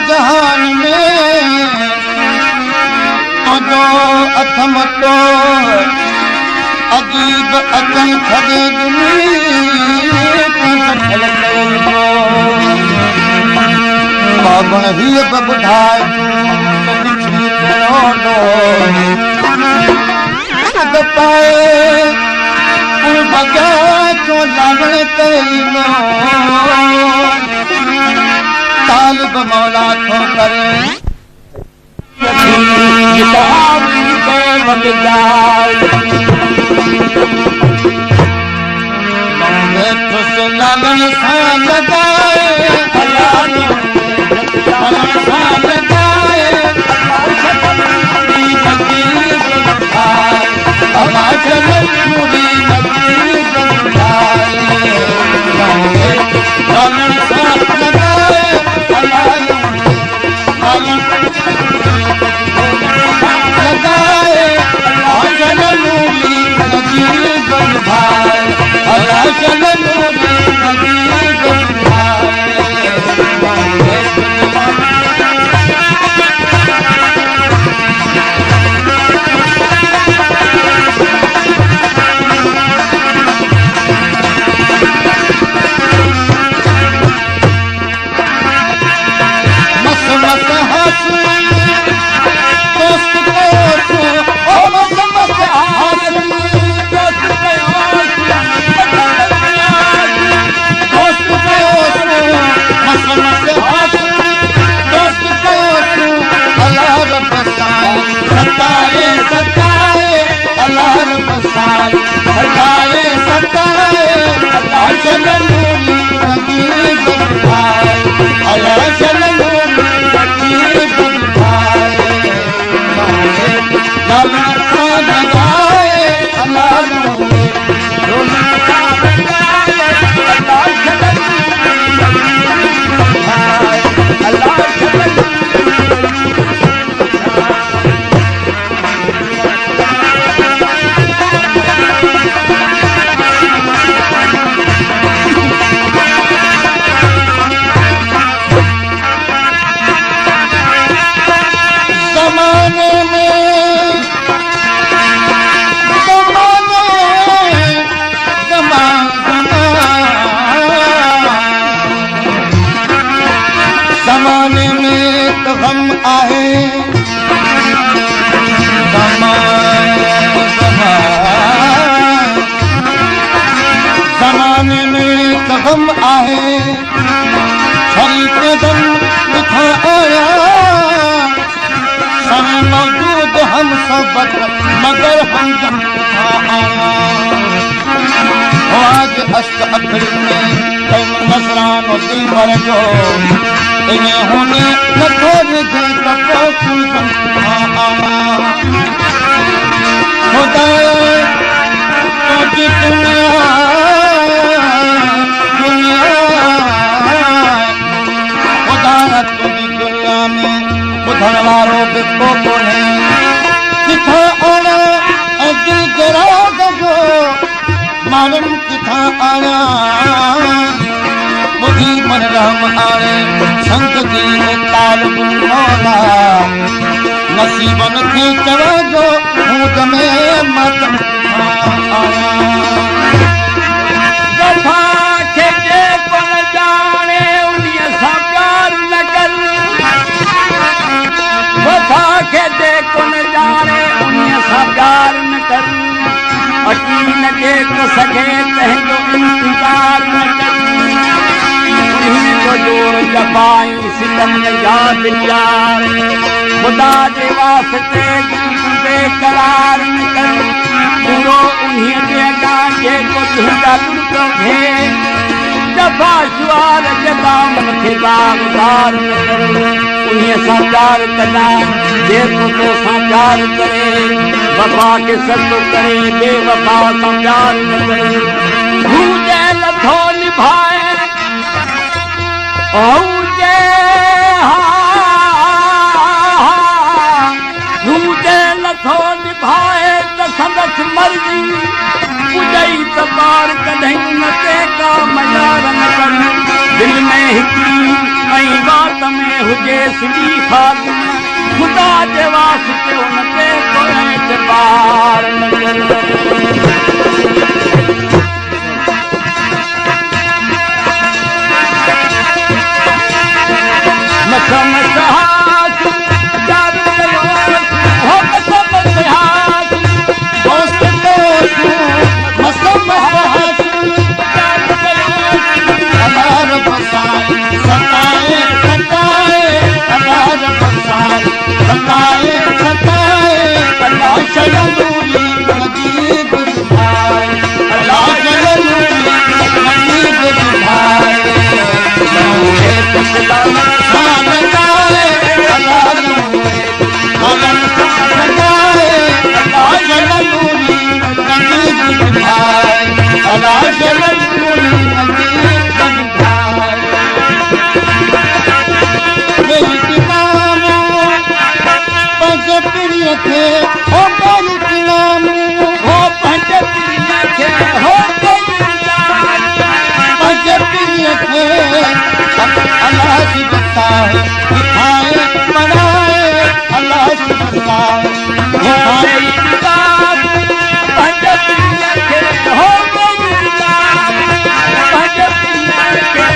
जहान में तुझो अथमतो अजीब अचन छॾे बाबण हीअ बि ॿुधाए पाए बॻाचो लावण कई तालिब मौला थो करे लालण सां लॻाए मगर हम आज अस्त अखड़ी में नसरानो दिल भर जो इन्हें होने नथो निजे तको खुदा तुझी दुनिया खुदा तुझी दुनिया में ॿुधण वारो बि को कोन्हे किथां आया दिल जराग जो मालूम किथां आया ॿुधी मन रहम आणे संत जी तालिब मौला नसीबन खे चवंदो मूड में मत आया दफ़ा खे कोन ॼाणे उन्हीअ सां प्यार न कर वफ़ा खे कोन ॼाणे उन्हीअ सां प्यार न कर अची न ॾेख सघे तंहिंजो इंतज़ार न कर उन्हीअ जो जोड़ जबाई सितम न यादि यार ख़ुदा जे वास्ते बेकरार न कर पूरो उन्हीअ जे अॻां जेको तुंहिंजा दुख थिए दफ़ा शुआर जे दामन खे बाग़बार न कर उन्हीअ सां प्यार कंदा जेको तोसां प्यार करे वफ़ा खे सचो करे बेवफ़ा सां प्यार न करे हू जे नथो निभाए नथो निभाए त संदसि मर्ज़ी पुॼई त ॿार कॾहिं न ते का मयार न कर दिलि में हिकिड़ी ऐं बात में हुजे सिंधी खादिम ख़ुदा जे वास्ते हुन ते कोई एतबार न कर मसम सहास याद कयो हो मसम सहास दोस्त तो तू मसम सहास याद कयो अलार बसाए सताए सताए अलार बसाए सताए सताए अल्लाह शलूली नजीब भाई अल्लाह शलूली नजीब भाई लोहे तसलाम सताए अल्लाह लोहे कलम सताए अल्लाह शलूली नजीब भाई अल्लाह शलूली नजीब भाई मेरी किताबों पंज प्रिय थे ओ मेरी किताबों हो पंज प्रिय थे हो गई पंज प्रिय थे अल्लाह की बताए दिखाए बनाए अल्लाह की बताए दिखाए किताब पंज प्रिय थे हो गई पंज प्रिय थे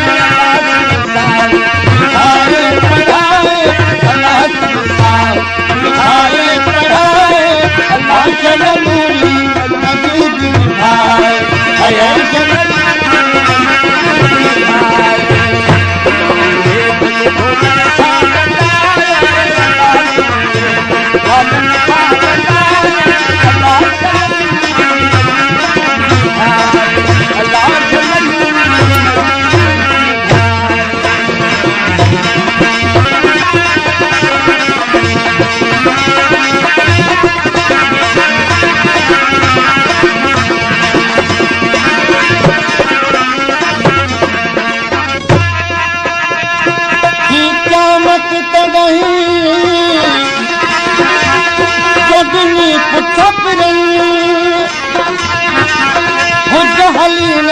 दिखाए पढ़ाए अल्लाह की बताए दिखाए पढ़ाए अल्लाह शलूली नजीब भाई अया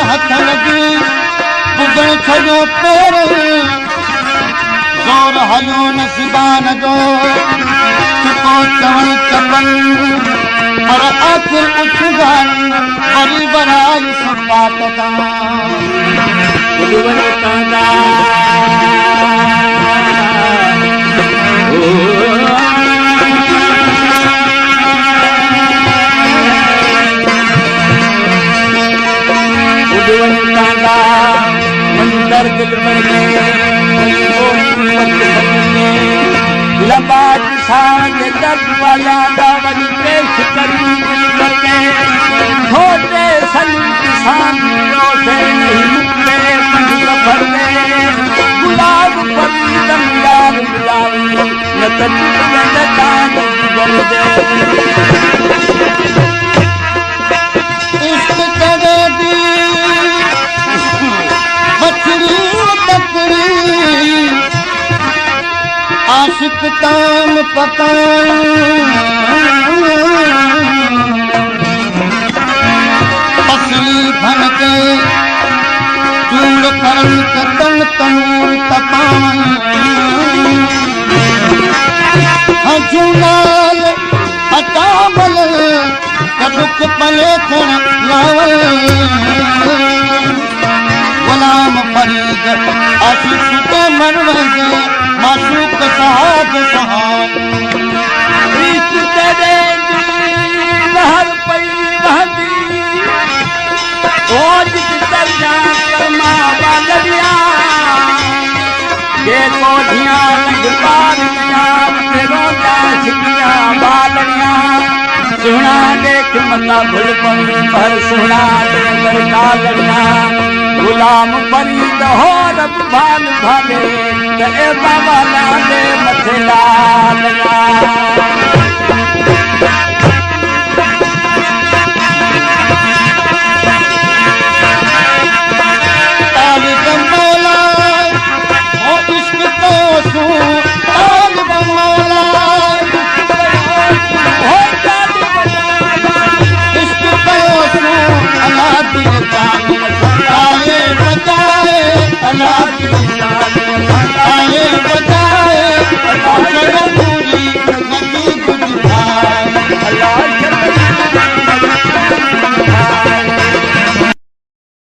हथ लॻी ॿुधण छॾियो पेर ज़ोर हलियो नसीबान जो चुको चवण चपन पर आख़िर उछ ॻाल्हि वरी वराई सुपात मंदर दिल भर में लबाज सां के दर्द वाला दावरी पेश करी दिल भर में छोटे सली किसान से नहीं मुक्ते पंज भर में गुलाब पर दम यार मिलावी न तू तान जल दे इश्क करे दी बछड़ी तकड़ी आशिक ताम पकान असली भन के चूड़ करन कतन तनूर तपान हजूनाल अतामल कदुक पले खण लावल गुलाम फरीद आशिक के मनवज माशूक साहब सहान इश्क तेरे लहर पई वहदी रोज की तरजा करमा वालिया के कोठियां पार तेरो शिकिया बालिया सुना देख मता भुल पई पर सुना दे कालिया गुलाम फरीद हो रब भाल भाले ते बाबा दे मथे ला